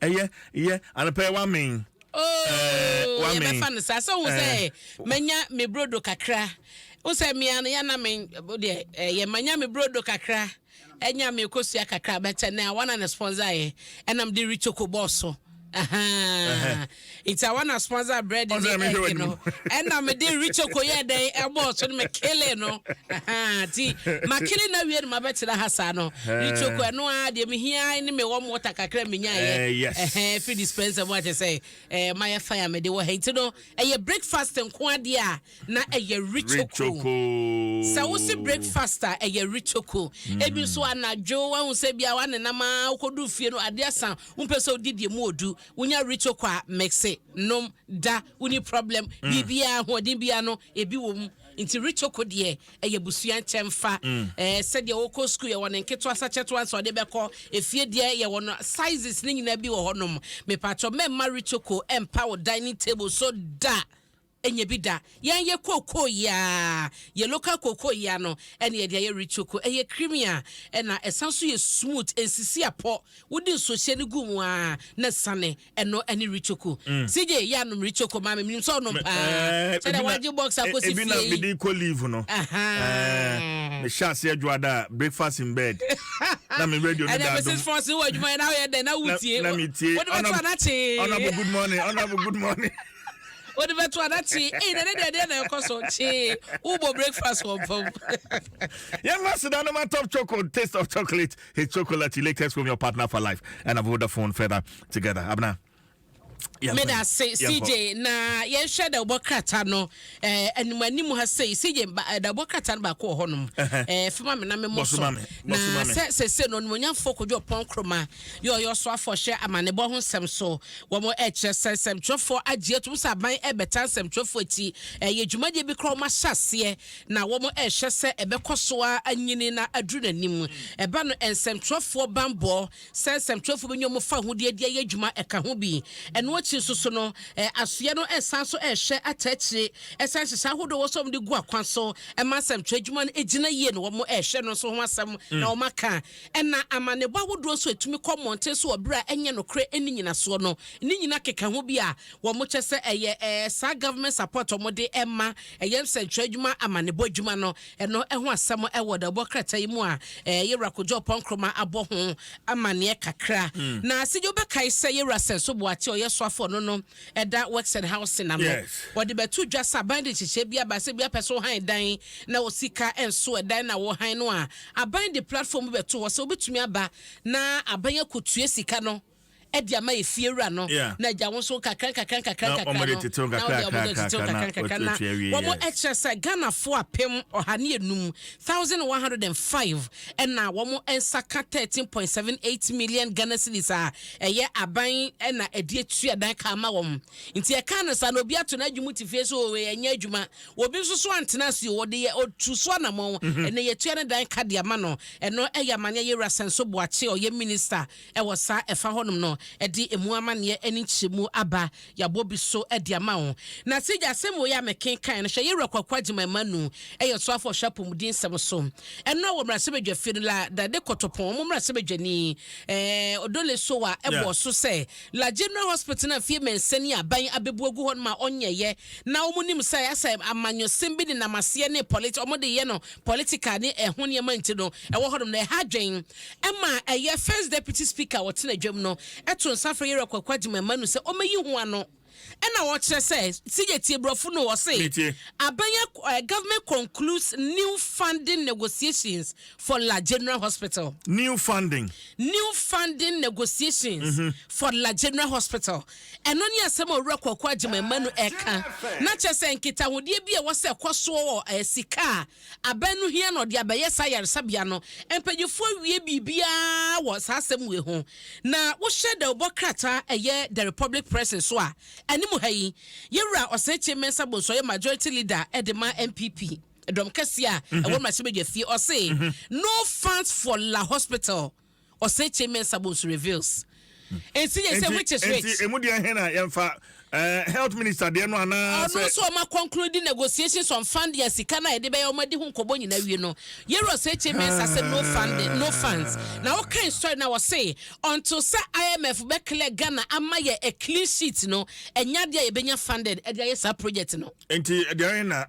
and pay 1 million. Oh, me fan sa so say manya me brodo kakra. O say me an ya na me de ye manya me brodo kakra. Enya me kosua kakra bete na one na sponsor ye. Enam de richoko boss. It's a one sponsor bread in the you know. And I'm a dear richoko ye day a boss on me kele no. Ti ma kele na we ma bete na hasano. Richoko no ade me hia ni me warm water kakra me nya ye. Yes. Free dispenser what I say. My fire me de wo hate no. E breakfast nko ade a na e richoko. Sa wo se breakfast e richoko. Ebi so anadwo wa hu se bia wa ne na ma ukodu fie no ade asan wo pese odidie mu odu wonya richoko a mexe nom da uni problem bibia ho din bia no ebi wo mu nti richoko de e busuan chemfa se de wo ko school ye won nketo asacheto anso de beko efie de ye won sizes ni nyina bi wo honom me patcho me ma richoko empower dining table so da enye bida yan ye koko ya ye local koko ya no ene ye de ye richoko ye creamy a na esanso ye smooth ensisi apo wodi so hye ne gumu a na sane eno ene richoko sije ya no richoko ma me so no pa se de waji box akosi fie ebi na me di ko leave no me shase adwada breakfast in bed na me radio no da do Mrs. Force wo adwuma na ye de na wutie na me tie honorable good morning What about Wadachi? Na koso chi ubo breakfast for yeah, master, my top chocolate, taste of chocolate, his chocolate, latest from your partner for life, and a Vodafone feather together. Abna. Meda say CJ na ye share the bokrata no animani mu ha say CJ the bokrata ba ko honum fema me na me mo so na se no nwonya foko jo pon kroma yo so afo hye amane bo ho nsem so wo mo sensem twofo agye to saban ebeta nsem twofo ti ye dwumade bi kroma hyase na wo mo hye se ebekoso anyini na adru nanim eba no ensem twofo bambo sensem twofo bi nyomo fa ho de ye dwuma eka ho bi eno so no asoye no esan so ehwe atachire esan hyehyɛ hodo wo so mde gu akwan so emasem twadwuma no egina yie no wo mo ehwe no so ho asem na wo maka na amanebo ahodo so etumi kɔmonte so obra enye no kre eni nyina so no ni nyina keka ho bi a wo mo kyese sa government support mo de ema eye se twadwuma amanebo adwuma no eno ho asem wo da bokrata yi mu a yewra kojo ponkroma abo ho amane kakra na sijo be kai se yewra senso boate oyeso afo no eda works and housing na mo wodi betu dwasa bandi chiche bia ba se bia peso han dan na osika enso edan na wo han no a aban the platform betu wo se obetumi aba na aban akotue sika no edi ama efiewura no na gya won so kakran wo mo exercise Ghana for apem ohane enum 1105 na wo mo ensaka 13.78 million Ghana cedis a eye aban na edi etua dan ka ma wo nti e kan sa no bia to na adwumu tifie so we enya adwuma obi so so antena si wo de otu so na mo ene ye tua ne dan ka de ama no eno eya mane ye rasenso boache oye minister e wo sa efa honum no edi emu amane eni chemu aba yabo bi so edi ama wo na sija semo ya meken kan no hye ye rekwakwadima manu eyo so afo shapum din sem so eno wo mrase bedwa finla da de kotopon mo mrase bedwani odole so wa ebo so se la general hospital na fie mensani aban abebuagu hon ma onyeye na wo munim sai asem amanyo sembi ni namase ne political omode ye no political ne ehone manti no ewo hodom na hadwen ema eye first deputy speaker wotena dwam no eto nsafre yere kwakwadima manu se omeyi ho ano ena wo kire say sijetie brofo no wo say abanye government concludes new funding negotiations for La General Hospital. New funding negotiations for La General Hospital. Eno ni asema owura agima manu eka na chese nkita hodie bi e wo se kwaso wo sika abanu hia no de abaye sayaresa bia no empagifo wie bibia wo sasem we ho na wo shede obokrata eye the Republic Press so a animu hayi yewra oseche mensa bonso ye majority leader edema MPP Adom Kasia e wo ma sebedwa fie o say no funds for La Hospital oseche mensa bonso reveals. Enti ye say which is which emu dia hena yemfa health minister de no ana no so ma concluding negotiations on fund ya sika na de be o ma di hu nkobo nyina wie no yero say chairman say no funding no funds na what kind story na was say until say IMF be clear Ghana ama ye a clean sheet no enya dia ye benya funded e dia ye sa project no enti de na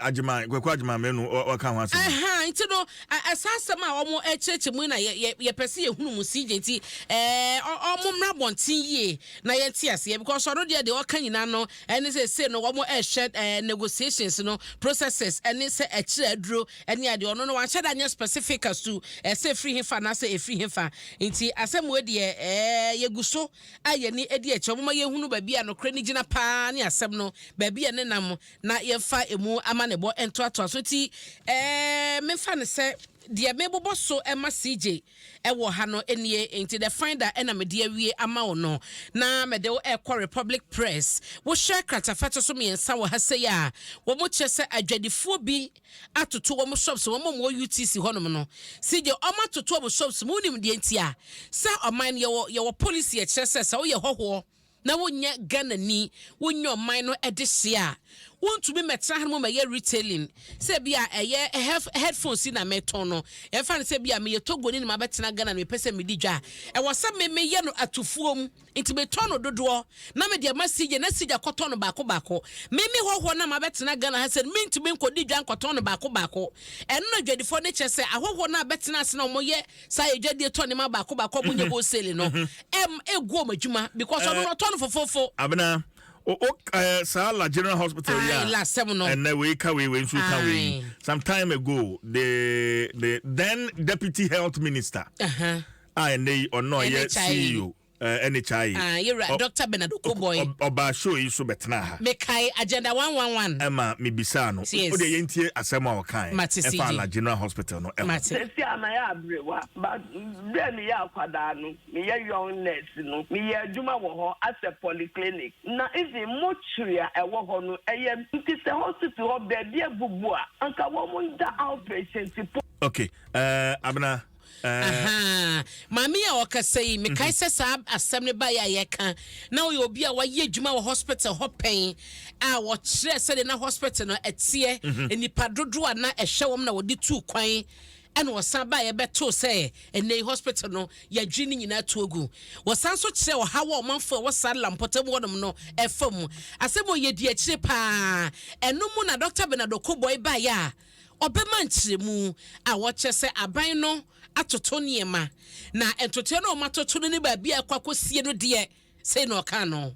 agima kwakwa agima me no o ka ho asem enti no asasem a omo echeche mu na ye pese ye hunu mu CJ ti omo mrabontin ye na ye ti ase because no dia de o kan nyina no ene say no omo share negotiations no processes ene say e kire aduro ene ade ono no wan share that specific as to say free hefa na say free hefa enti asem we de ye guso aye ni edi eche omo ye hunu ba bia no kra ni gina pa ne asem no ba bia ne nam na ye fa emu ama ne bo ento ato so ti me fa ne say dia mebobo so ema CJ ewo ha no enie enti the finder ena me dia wie ama wo no na me de wo Republic Press wo share kratafato so me ensa wo ha say ya wo mo chese adwadifo bi atoto wo mo shops wo mo UTC honom no CJ o ma toto wo shops mu nim de entia sa oman ye wo policy e chese sa wo ye hoho na wonya Ghana ni wonya oman no edehia want to be metra mo ma ye retailing say bia headphones na meton no e fa say bia me ye togo ni ma betena Ghana me pese me di dwa e wasa me ye no atufuom nti beton no dodo na me de ma sije na sije koton no baako me hoho na ma betena Ghana ha say me nti me nkodi dwa koton no baako e no dwadifo ne chese ahoho na betena ase na mo ye sa ye dwade to ne ma baako mo nye go sale no egu omadwuma because no ton fofofo abena Sala General Hospital, and we some time ago, the then Deputy Health Minister, and they or no yet CEO. NHI. You're right, Dr. Benado Koboy. Oba show you so betna. Mekai agenda 111. Emma Mibisano. O de yenti asema wakai. Sala General Hospital no. Mati. Sesi amaya abrewa, but then ya kwada no, me ye young nurse no, me ye adwuma wo ho as a polyclinic. Na izi mochuya e wo ho no, eye nti se hospital ho be bia bubu a, anka wo mo da outpatient. Okay. Abna Mami ya wakasei me kai se sa asem ne ba ya yeka na o obi a waye adwuma wo hospital hopen a wo kire se de na hospital no etie enipa dodo a na ehwewom na wodi tu kwan ene wosan ba ye beto se ene hospital no ya dwini nyina tuogu wosan so kire wo hawo manfo wo sa lampotem wonum no efam asem o ye di akire pa enum na Dr. Benado Koboy ba ya obema nchiremu a wo chese aban no atoto niema na entote no matoto ne ba bia kwakosie no de sei no ka no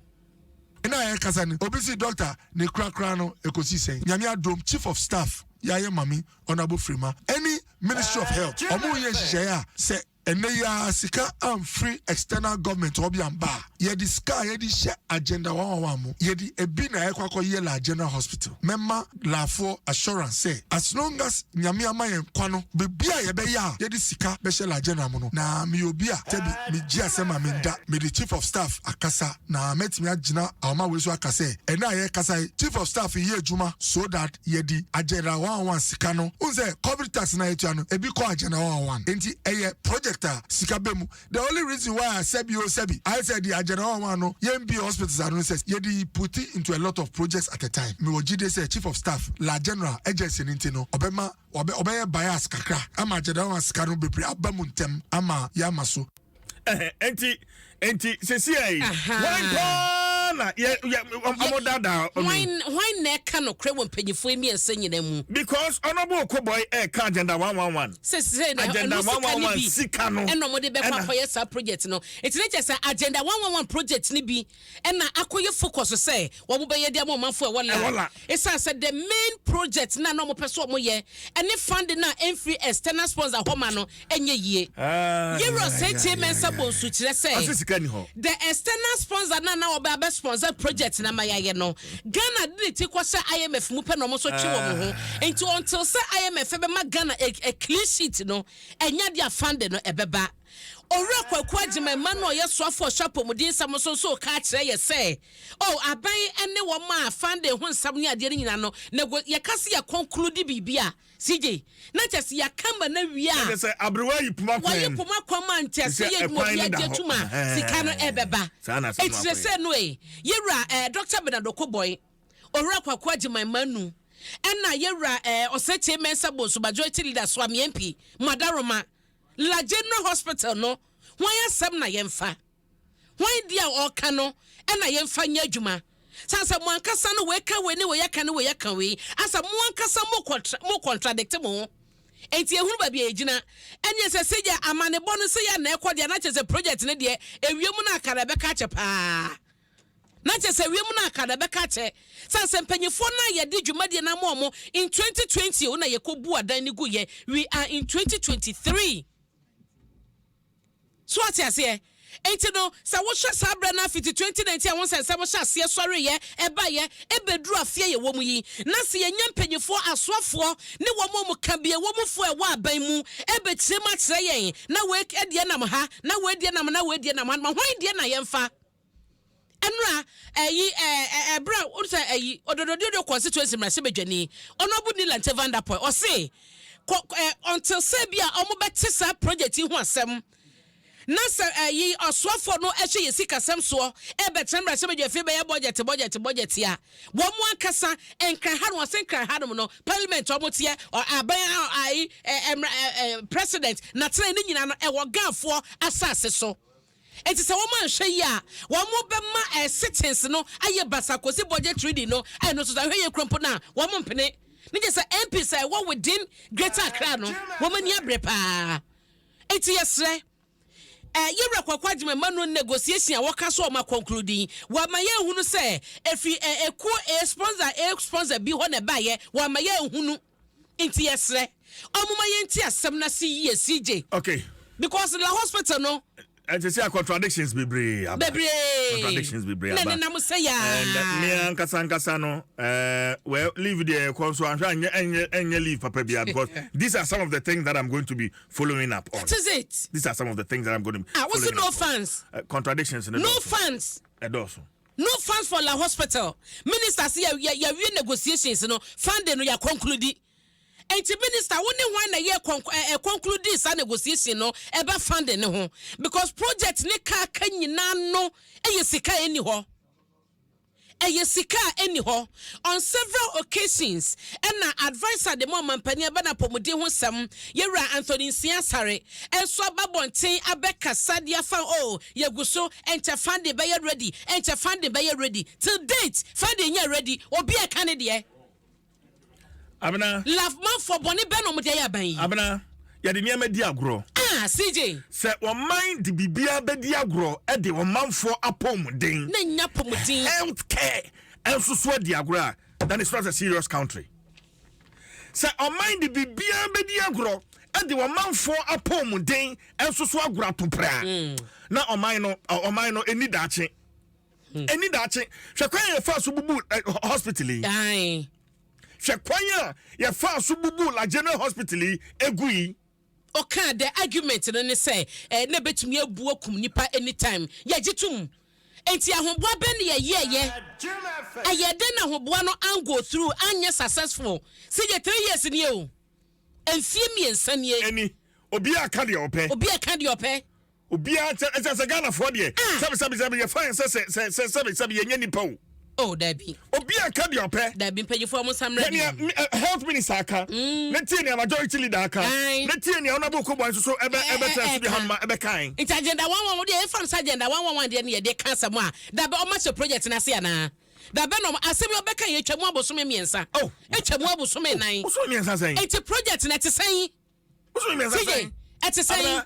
ina ya kasa ni obisi doctor ne krakra no ekosi sen nyame Adom chief of staff ya ye mami honorable Frima any ministry of health omo ye hyeya se eneya sika am free external government obiamba ye di sky ye di share agenda 111 mu ye di ebi na ye kwakọ ye la general hospital memma la for assurance say as long as nyame amayen kwano bebia ye be ya ye di sika be share la general mu no na mi obi a tebi mi ji asema mi nda mi di chief of staff akasa na metimi agina awma weso akase ena ye kasa chief of staff ye adwuma so that ye di agenda 111 sika no unze corporate tax na yetu ano ebi ko agenda 111 enti eye project Sikabemu. The only reason why I said I said the agenda one no YMB hospitals are says ye put it into a lot of projects at a time. Me wojide say chief of staff la general agency nintino obema obeye bias kakra ama agenda one skanu bebre abamuntem ama yamaso enti sesi ai na amodada why na ka no kre won panyifo emi ensenyina mu because honorable Koboy ka agenda 111 say na agenda 111 sika no eno mo de be kwakoye sa project no it na just agenda 111 project ni bi ena akoye focus say wo bo be ye dia mo manfo e wala esa say the main project na no mo peso mo ye ene fund na free external sponsor homa no enye yie yero say chairman sabo su kire say the external sponsor na oba sponsor project na mayaye no Ghana did take kwasa IMF mu pe no mo so twe wo ho enti until say IMF be ma Ghana a clean sheet no enya dia fund no ebeba owura kwaku agima ma no ye soafo shapo mudin sam so ka kire ye say aban ene wo ma fande ho nsam ne ade nyina no ye kase ye conclude bibia CJ na chese ya kamba na wia na say abrewa yi puma kwa man chese ye mo bia jetuma sika no ebeba etire say no yewura Dr. Benadoko boy owura kwaku agima manu ena yewura oseche mensa bosu majority leader so am MP Madaroma La General Hospital no why asem na yemfa why dia oka no ena yemfa nya adwuma sansa mo ankasa no we ka we ni we yaka no we yaka we asa mo ankasa mo contradict mo enti ehunu ba bia ejina enye se seja amane bonu se ya na ekode na chese project ne de ewiem na akara be ka che pa na chese ewiem na akara be ka che sansa mpanyefo na ye de dwuma de na mo in 2020 una ye kobu adan ni gu ye we are in 2023. So what you say? Enti no sa wo hwe sabra na fiti 2019 a won se wo hwe ase sori ye eba ye ebedru afie ye wo mu yi na se ye nyempanyefo asoafo ne wo mu ka bie wo mu fo e wo aban mu ebetire ma kire ye na we edie nam ha na we edie nam na we edie nam ma hwan die na ye mfa enra bra wo se odododo constituency mra se bedwani onobu ni lante vanderpool o se until se bia omo betisa project hu asem na say oswafo no ehye yesika sem so betrembra se bedwa fe be budget ya wo mu akasa enkran ha no senkran ha no parliament omotie aban president na tren ni nyina no wo gafo asase so enti se wo man hwe ya wo mu be ma citizens no aye basakosi budget reading no no so hwe ye krompo na wo mu mpene ni je say MP say wo within Greater Accra no wo mani abre pa enti yesre yewra kwakwa jima manu negotiation a waka so ma concluding wa ma ye hunu se efi sponsor bi ho na ba ye wa ma ye hunu inti yesre omuma ye nti asem na si ye CJ okay because the hospital no and you see contradictions be brave contradictions be brave na mo say ya and me ankasa no well leave the conso anya leave papa bia because these are some of the things that I'm going to be following up on. What is it? These are some of the things that I'm going to be what's the no funds contradictions in the no funds no funds for la hospital minister say ya negotiations no funding no ya conclude. Enti minister woni hwan na ye conclude this negotiation no eba funding ne ho because project ne ka nyina no sika eni ho on several occasions and na advisor the more mampani eba na pomodi ho sam yewra Anthony Nsiasare enso ababonten abeka sadia fa ye guso enta funding be ready till date funding ye ready obi e kan de Abena love man for boni beno mo de ya ban yi Abena ya de niam di agro CJ se o mind di bibia be di agro e de o manfo apomuden na nya pomuden health care enso so di agro that is not a serious country se o mind di bibia be di agro e de o manfo apomuden enso so agro atopra na o mind no eni dache hwe kwan ye fa so bubu hospital yi Shekwanya ya fa sububu la General Hospital egui oka the argument no ne say na betumi abu akum nipa anytime ya gitum enti ahoboa be ne ye ayede na ahoboa no an go through anya successful see the 3 years ni o enfie miensa ni eni obi aka de ope obi aka Ghana for de sabi ye fine sabi ye nipa o oh dabi obi aka de ope dabi mpanyefo mo samra health minister aka netie ne majority leader aka netie ne onabo ko bon so ebe test bi hanma ebe kan it agenda 11 de e fan agenda 11 de ne de kan samu a dabi o ma project na se ana dabi no asemi obeka ye twam abosome miensa twam abosome nan abosome miensa sen it project na te sen abosome miensa sen et sen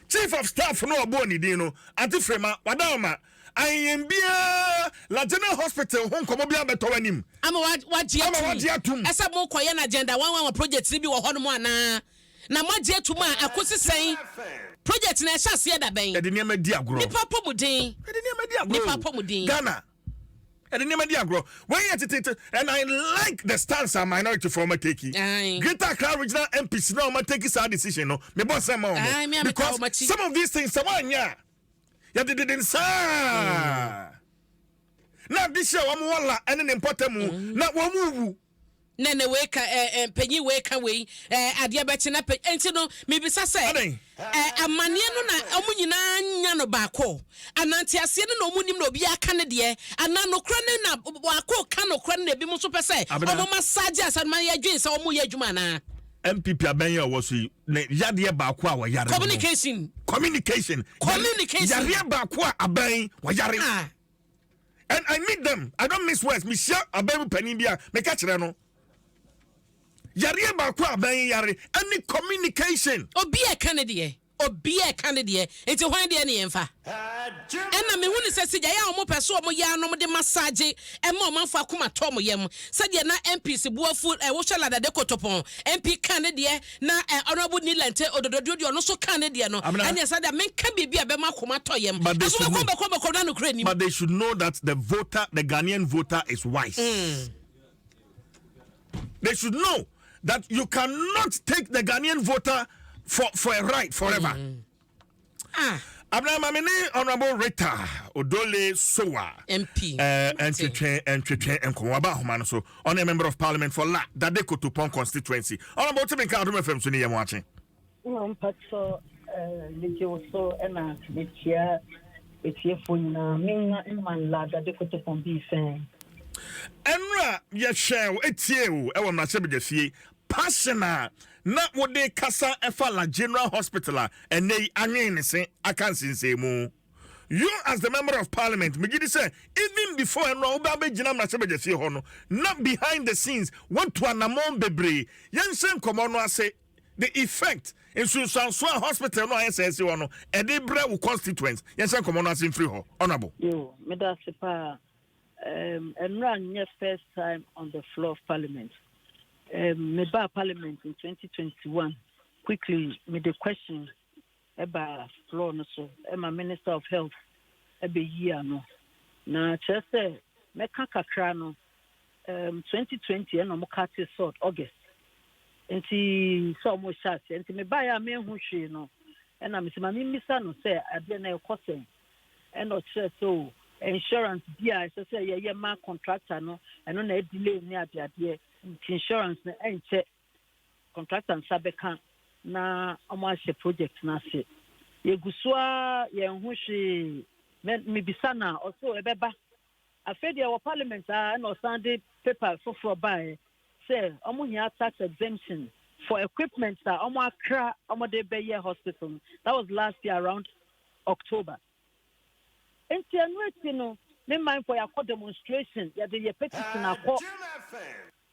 chief of staff no obo ni din no anti frema wadama ayembia la General Hospital hon komo bia beto anim ama waje atum esa mo koye na agenda 11 project bi wo hono mo ana na maje atum a akosi sen project na ehya se da ben e de niam di agro nipa pomudin Ghana And the name agro. When you and I like the stance a minority from taking. Greater Accra Regional MPs now take this decision. No, me boss some because some of these things, someone ya didn't say. Now this year, I'm wala and an important not one move. Nene weka penyi weka we adia beti na enti no mebisa se amane no na omu nyina nya no baako anante ase no omu nim na obi aka ne de ana no kra ne na baako ka no kra ne bi mo so pese omu massage asa man ya dwen se omu ya adwuma na MPP abenya wo so ne yade baako a wo yare communication yare baako a aban wo yare and I meet them. I don't miss words. Me share aban panin bia me ka kire no yare ba kwa ban yare any communication obi e kanadie enti hwan de ne yemfa enna me hunu se sigya ya omo pese omo ya no de massage e ma omo fa kuma to mo yem se de na MPs buafu wo hwela de kotopon MP kanadie na honorable Nilante odododo no so kanadie no anya se de men ka bibia be ma kuma to yem aso ko na no kra ni but they should know that the Ghanaian voter is wise. They should know that you cannot take the Ghanaian voter for a right forever. Abraham Amini, Honorable Rita Odole Sowa, MP, and Kwaba Humano, so on a member of parliament for La Dadeko Tupon constituency. Honorable Timmy Kadum FM Sunni watching. Paso, Ligioso, and it's here for Mina and Man La Dadeko Tupon be saying. Enra ye share etie o e na se be fie passional na wo de kasa efa la general hospital and nei anwen ne se aka nsinse mu you as the member of parliament me gidi say even before enra wo ba be gina na se be fie ho no not behind the scenes want to anamon bebre yen sen komo no ase the effect in so hospital no ISS wo no e de bre wo constituents yen sen komo no ase free ho honorable yo me da se pa and ran your first time on the floor of Parliament. Meba Parliament in 2021. Quickly, made the question about floor no so. I'm a Minister of Health. Every year no. Na chese me kakra no. 2020 and I'm cutting sort August. And see so much shots. And me buy a me who she no. And I'm saying my misa no say I didn't know question. And not so. Insurance bia so say ye ma contractor no eno na delay ni abiade insurance na enche contractor nsabeka na omo project na se ye gusua ye hwehwe me bisana also ebeba afedi our parliament na Sunday paper for buy say omo nya tax exemption for equipment that omo akra omo de be hospital. That was last year around October. Enti no me mind for your demonstration ya de petition akọ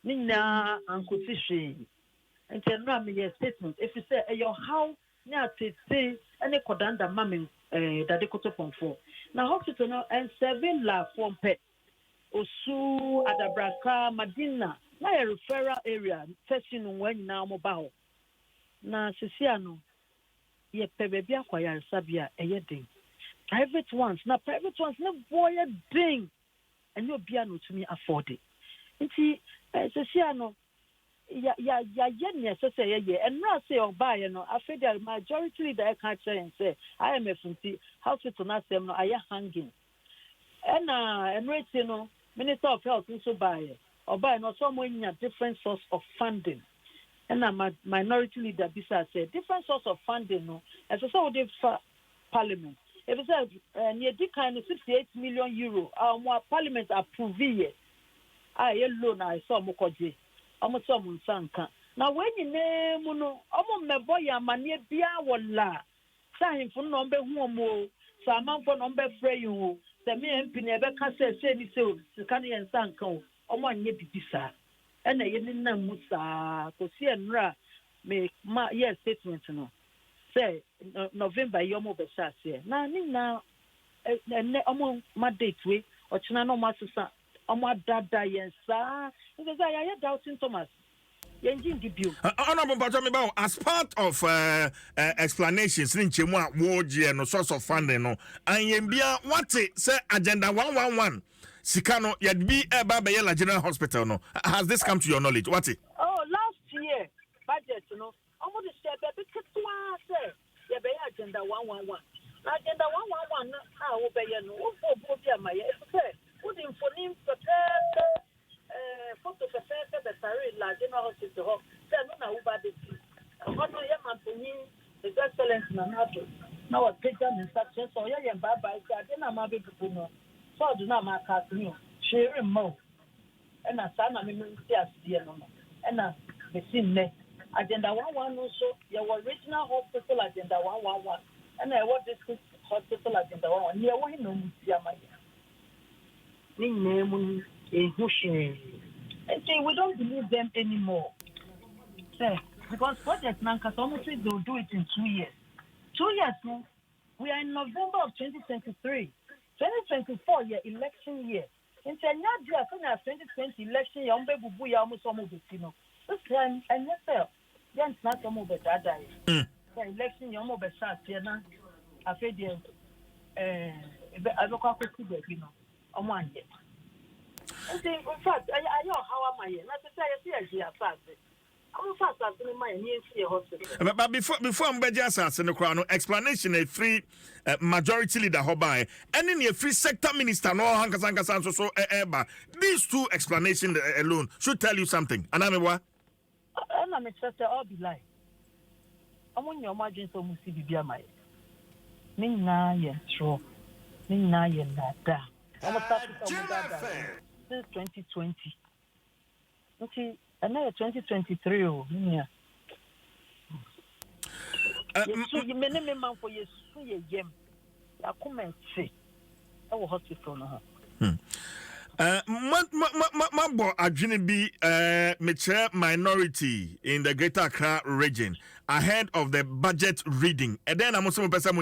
nina ankotihwe enti anura me your statement if you say your how na tete any kodanda mame dade kotoponfo na hospital no and 7 la pompe osu adabraka madina na your referral area testing when na mo ba ho na sisia no ye pebebi akwaya sabia eyedin private ones na boy ding and you be no to me afford it nti sisia no ya yen say and na say oba no after the majority that can say I am a funti hospital na sem no aye hanging and rating no Minister of Health so buy oba no someone nya different source of funding and a minority leader bisa say different source of funding no as so they for parliament if it says near the kind of 68 million euro our parliament approve it loan I saw mokoje almost some sanka now when you name no mebo ya manie bia wala say for no be hu mo so amanfo no be frɛ you say me mp na be ka say ni say sika ne sanka omo anye bibisa na ye ni na musa ko si enra me ma yes statement no say November yomo be sase na ni na omo ma date we ochina no masesa omo dada yensa because I hear doubting Thomas as part of explanations in Chemwa Warji and source of funding no and bia what say agenda 111 Sikano, you'd be a Baba General Hospital. No, has this come to your knowledge? What's it? Oh, last year budget, almost said that because say you be agenda 111. Agenda 111 now will be no my put in for him photo the General Hospital. Then no nobody. What no His Excellency Nanato. Now I take them instructions so yeah bye I didn't have people know. So I do not mark out me. Share more. And I saw my ministry as dear no. And I seen agenda 111 also your original hospital agenda 111 and I want this hospital agenda 111 near one no Mutiamaya. Name and say we don't believe them anymore. Say, because Project Nanka almost they'll do it in 2 years. 2 years now. We are in November of 2023. 2024 year election year. In 2020 election year, we almost almost this time and yes, then it's not almost that day. The election year almost start here now. I feel I look up to the on 1 year. In fact, I know how am I here? Not to say I see a fast. But before I'm just in the crown, explanation a free majority leader Hobai and in a free sector minister no Hankasanka so eba. These two explanations alone should tell you something. And I'm what? I'm a sister all be like. I'm on your margin so much be my Nina ye true. Nina ye nada. I'm a since 2020. Okay. Another 2023. Yeah. You may name man for your game. I come and say, our hospital now. Mambo Adjini be mature minority in the Greater Accra region ahead of the budget reading. And then I'm also person.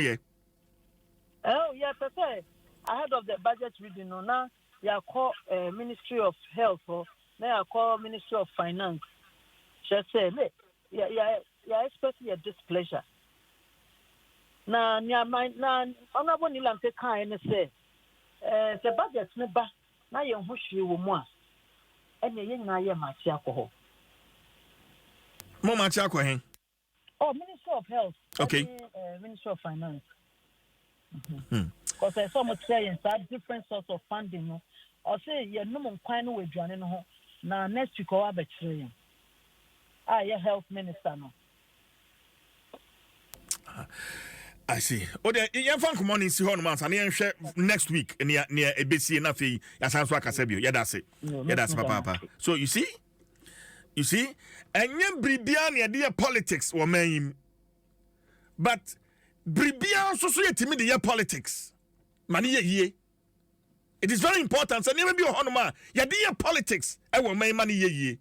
Oh yeah, person. Ahead of the budget reading, now you call Ministry of Health or. Now I call Ministry of Finance. She said, yeah, expecting a displeasure. Now, honorable Nilam take kind and say, the budget's never. Now you're who more. And you're young, I am my alcohol. More much alcohol. Oh, Ministry of Health. Okay. Ministry of Finance. Because I saw much saying that different sorts of funding. Or say, you're no more kind of joining home. Now next week I'll be trained. Your health minister no. I see. Oh, the young fan come on in see how months and share next week near ABC and Nafi Yasanso Akasebio. Yeah, that's it. Yeah, that's papa. So you see, and you Bribian dear politics or men, but Bribian society media politics. Money ye. It is very important. And never be a honor. Your dear politics. I will make money ye.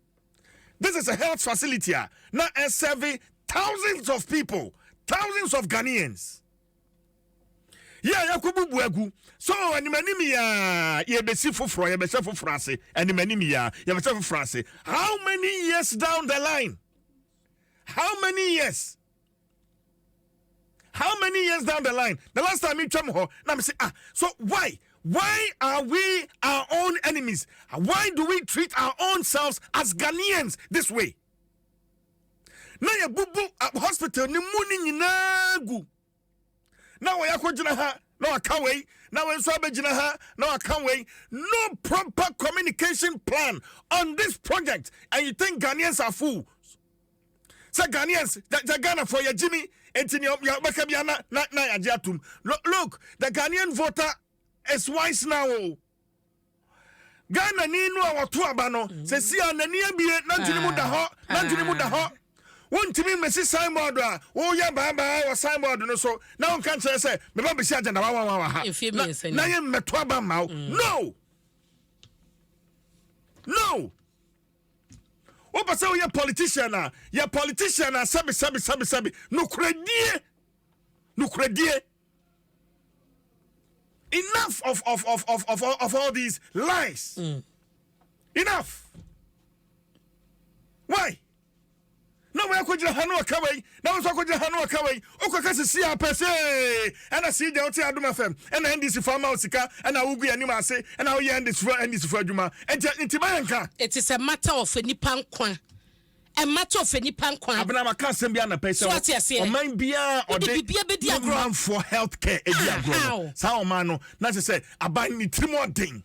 This is a health facility. Now I serve thousands of people, thousands of Ghanaians. Yeah, Yakubu Buegu. So, and manimia, ye be sifu for ye be self France, and manimia, ye be self France. How many years down the line? How many years? How many years down the line? The last time you come home, now I say, so why? Why are we our own enemies? Why do we treat our own selves as Ghanaians this way? Now ya bubu hospital ni muni nyinagu. Now ya kwajina ha, now I can't wait. Now when swabejina ha, now I can't wait. No proper communication plan on this project, and you think Ghanaians are fools? Say Ghanaians, the Ghana for your Jimmy, and your Bakabiana, na ajatum. Look, the Ghanaian voter. It's wise now. Ghana ni no awatu abano se si anani abie na ntini mu da ho wontimi mesi signboard a wo ya baba wo signboard no so na won kan kire se me ba be si agenda wa ha na ye meto aba ma no wo pa se wo ye politician sabi no kredie enough of all these lies. Enough. Why? No we akogye hanu akawai na wo so akogye hanu akawai okaka sisi apese ana CJ oti Adom FM ana NDC farmer osika ana wugu ya nima ase ana wo ye NDC for adwuma enti bayanka. It is a matter of nipa nkwa. A matter of nipa nkwa. Abena maka asem bia na pese o man bia ode man for healthcare e bia agro sa o man no na say aban ni trimodin.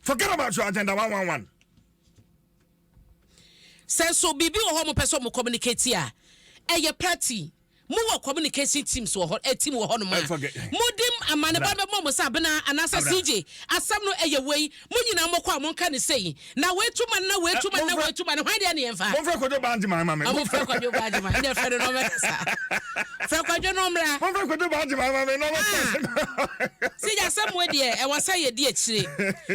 Forget about your agenda 111. So bibi wo ho mo pese mo communicate a eye party mo wo communication teams wo ho team wo ho no ma modim amane ba mo sa bena anasa CJ asam no eye wei mo nyina mo kwa mo nka ne sei na weituma na hwan dia ne yemfa mo fra kodo banji ma mo fra kodo banji ma inde fra no me kasa fra kodo no mra mo fra kodo banji ma no me CJ asam we de e wasa ye di akire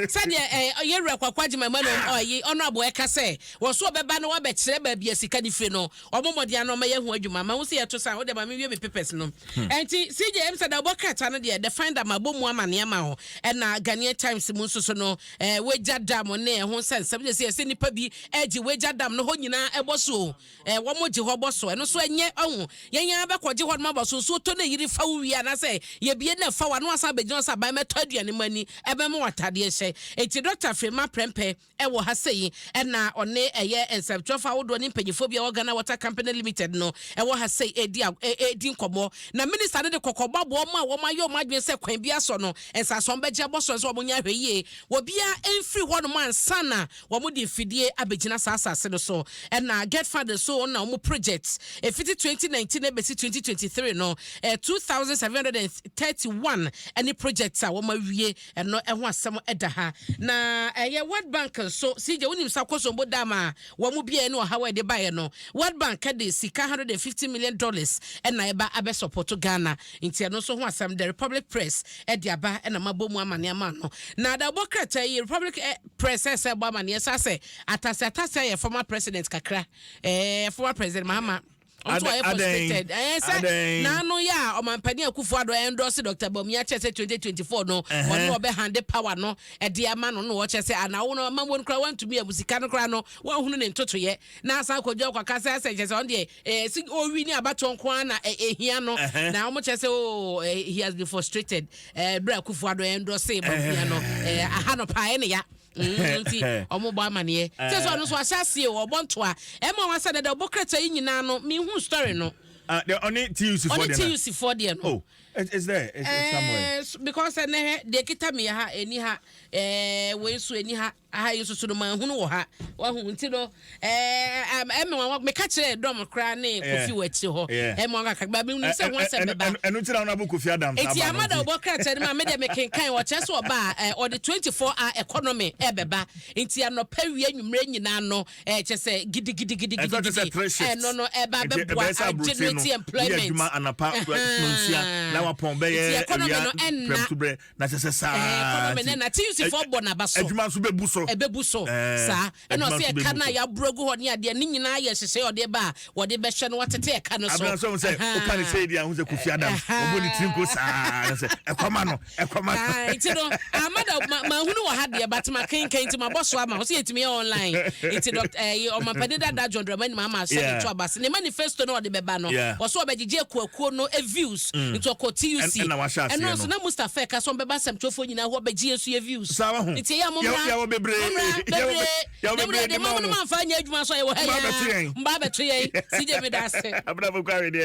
sa de ye wura kwakwaji ma no oyi ono abo e kase wo so beba no wa be kire ba bia sika ni fie no omomodia no ma ye hu adwuma ma wo se ye to sa de ba me wie papers no enti CJM said abokata no de find am abomu amane ma ho na Ghanaian Times mu nso no weja dam ne ho sense be se nipa bi agi weja dam no ho nyina eboso wo mo gi ho boso no so enye ohun yenya be koje ho no boso so to na yiri fa wi ana se ye bie na fa wa no asa be gino sa ba meto aduane mani ebe mo watade hye enti Dr. Frema Prempe wo ha sei na one eye enseptrofa wodo ne mpanyifo bia Ghana Water Company Limited no wo ha sei edi nkomo na minister ne de kokobabo ma wo ma yo madwen se kwan bia so no ensaso beje boso so wo nya hweye wo bia enfri ho no man sana wo mo de fidie abegina sasase no so na get father so na wo project efiti 2019 ebesi 2023 no 2731 any projects a wo ma wie no ho asem edaha na World Bank so CJ wonim sakoso bodama wo mo bia ne ha we de bae no World Bank de sika $150 million na eba abe support Ghana inti no so ho asem the Republic Press de aba na mabomu amane ama no na da bokrata yi Republic Press ese ba amane say atase ye former president kakra former president Mahama frustrated. Na no ya omampani Akufo-Addo endorse Dr. Bawumia chese 2024 no ono be hande power no e de ama no no chese ana wo no mamwo nkra want to be abusika no kra no wo hunu ne ntoto ye na asa kodwa kwa kasa chese on de si owi ni abato nko na ehia no na wo chese he has been frustrated bra Akufo-Addo endorse Bawumia no aha no pa ene ya nti omo ba amane se so no so ahyase o bonto a ma wasa da bokrata yi nyina no me hu story no the only TUC for there no oh it's there somewhere because they kita me ha eni ha we so eni ha aha yeso so no man hunu wo ha wa hu nti no me ka kire dom kra ne Kofi wachi ho mo ga ba bi nu se ho se be ba enu tira na bu Kofi Adam sa ba eti amada obokrata ni ma me de me kenkan wo chese oba or the 24-hour economy beba nti anopa wie anwumre nyina no chese gidi no eba be boa generate employment aduma anapa nsia na wapon be ye economy no enna na chese sa economy na TUC for bona baso aduma so bebu so sa eno se e kana ya brogu ho ne ade ni nyina ya hyehye ode ba wode be hwe no watete e ka no so abna so say o kan say dia hu se Kofi Adam obo ni trinko sa say ekoma no iti no amada ma hunu wo ha de batma kenken ti ma boso ama o se yetimi online iti o ma padeda da John Dramani ma so to abase ne manifesto no de beba no o so obegije akuakuo no views into ko TUC eno so na Mustafa ka so beba sem tofo nyina ho obegije so views iti ya mo ya bebre de mo no ma fa nya adwuma so ye wo ha ya mba beto ye CJ me da se abna bo kware de